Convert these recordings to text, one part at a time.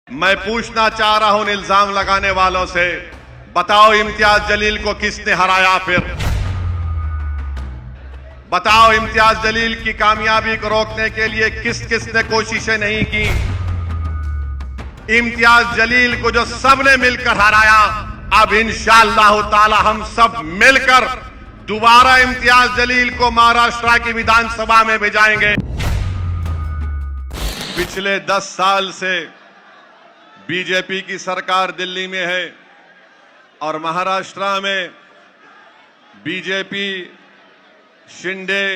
मैं पूछना चाह रहा हूं इल्जाम लगाने वालों से, बताओ इम्तियाज जलील को किसने हराया? फिर बताओ इम्तियाज जलील की कामयाबी को रोकने के लिए किस किसने कोशिशें नहीं की? इम्तियाज जलील को जो सबने मिलकर हराया, अब इंशाअल्लाह ताला हम सब मिलकर दोबारा इम्तियाज जलील को महाराष्ट्र की विधानसभा में भेजाएंगे। पिछले 10 साल से बीजेपी की सरकार दिल्ली में है और महाराष्ट्र में बीजेपी शिंदे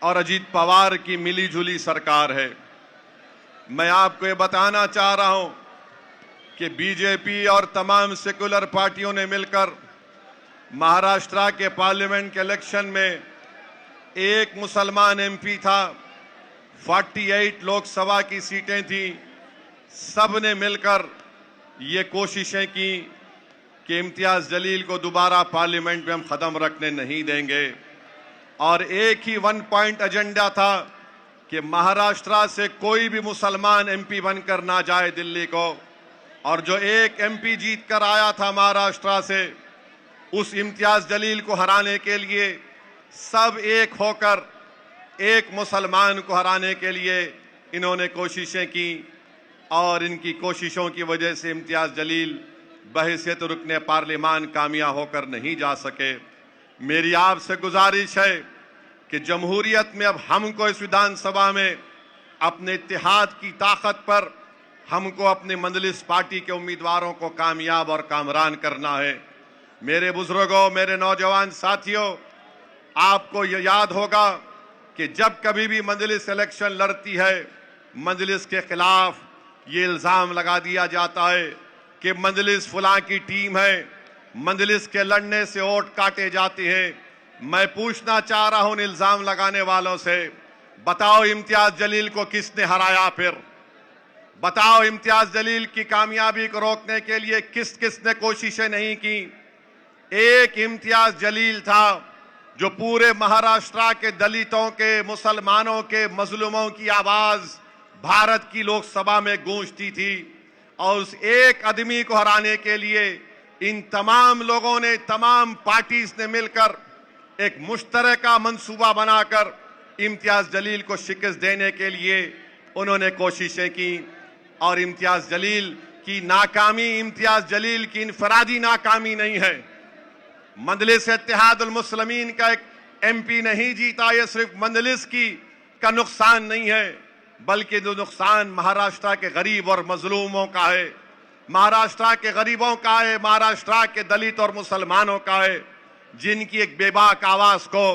और अजीत पवार की मिलीजुली सरकार है। मैं आपको ये बताना चाह रहा हूं कि बीजेपी और तमाम सेकुलर पार्टियों ने मिलकर महाराष्ट्र के पार्लियामेंट के इलेक्शन में एक मुसलमान एमपी था, 48 लोकसभा की सीटें थी। सब ने मिलकर ये कोशिशें की कि इम्तियाज जलील को दोबारा पार्लियामेंट में हम कदम रखने नहीं देंगे और एक ही 1 पॉइंट एजेंडा था कि महाराष्ट्र से कोई भी मुसलमान एमपी बनकर ना जाए दिल्ली को। और जो एक एमपी जीत कर आया था महाराष्ट्र से, उस इम्तियाज जलील को हराने के लिए सब एक होकर एक मुसलमान को हराने के लिए इन्होंने कोशिशें की और इनकी कोशिशों की वजह से इम्तियाज जलील बहैसियत रुकने पार्लियामान कामयाब होकर नहीं जा सके। मेरी आपसे गुजारिश है कि जमहूरियत में अब हमको इस विधानसभा में अपने इत्तेहाद की ताकत पर हमको अपने मंजलिस पार्टी के उम्मीदवारों को कामयाब और कामरान करना है। मेरे बुजुर्गों, मेरे नौजवान साथियों, आपको ये याद होगा कि जब कभी भी मंजलिस इलेक्शन लड़ती है, मंजलिस के खिलाफ ये इल्जाम लगा दिया जाता है कि मंजलिस फलां की टीम है, मंजलिस के लड़ने से वोट काटे जाते हैं। मैं पूछना चाह रहा हूं इल्जाम लगाने वालों से, बताओ इम्तियाज जलील को किसने हराया? फिर बताओ इम्तियाज जलील की कामयाबी को रोकने के लिए किस किसने कोशिशें नहीं की? एक इम्तियाज जलील था जो पूरे महाराष्ट्र के दलितों के, मुसलमानों के, मजलूमों की आवाज भारत की लोकसभा में गूंजती थी और उस एक आदमी को हराने के लिए इन तमाम लोगों ने, तमाम पार्टीज ने मिलकर एक मुश्तरका मंसूबा बनाकर इम्तियाज जलील को शिकस्त देने के लिए उन्होंने कोशिशें की। और इम्तियाज जलील की नाकामी इम्तियाज जलील की इनफरादी नाकामी नहीं है। मंजलिस इत्तेहादुल मुस्लिमीन का एक एमपी नहीं जीता, ये सिर्फ मंजलिस का नुकसान नहीं है, बल्कि जो नुकसान महाराष्ट्र के गरीब और मजलूमों का है, महाराष्ट्र के गरीबों का है, महाराष्ट्र के दलित और मुसलमानों का है, जिनकी एक बेबाक आवाज को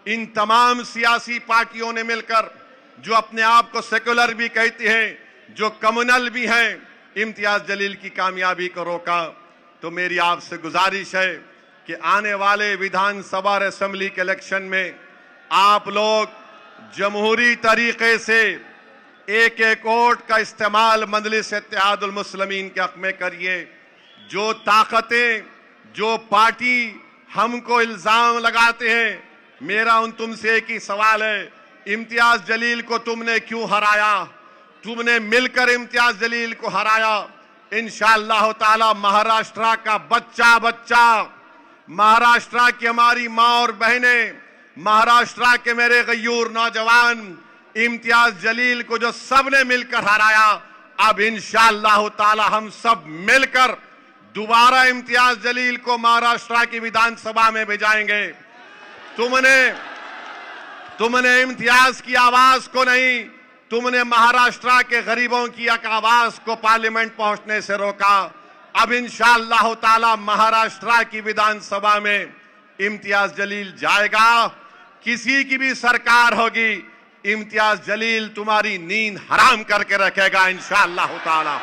इन तमाम सियासी पार्टियों ने मिलकर, जो अपने आप को सेकुलर भी कहते हैं, जो कम्युनल भी हैं, इम्तियाज जलील की कामयाबी को रोका। तो मेरी आपसे गुजारिश है कि आने वाले विधानसभा और असेंबली के इलेक्शन में आप लोग जमहूरी तरीके से एक एक वोट का इस्तेमाल मंजलिस इत्तेहादुल मुस्लिमीन के हक में करिए। जो ताकतें, जो पार्टी हमको इल्जाम लगाते हैं, मेरा उन तुमसे एक ही सवाल है, इम्तियाज जलील को तुमने क्यों हराया? तुमने मिलकर इम्तियाज जलील को हराया। इंशाअल्लाह ताला महाराष्ट्र का बच्चा बच्चा, महाराष्ट्र की हमारी माँ और बहनें, महाराष्ट्र के मेरे गयूर नौजवान इम्तियाज जलील को जो सबने मिलकर हराया, अब इंशाअल्लाह ताला हम सब मिलकर दोबारा इम्तियाज जलील को महाराष्ट्र की विधानसभा में भेजाएंगे। तुमने इम्तियाज की आवाज को नहीं, तुमने महाराष्ट्र के गरीबों की एक आवाज को पार्लियामेंट पहुंचने से रोका। अब इंशाअल्लाह ताला महाराष्ट्र की विधानसभा में इम्तियाज जलील जाएगा। किसी की भी सरकार होगी, इम्तियाज जलील तुम्हारी नींद हराम करके रखेगा इंशाअल्लाह ताला।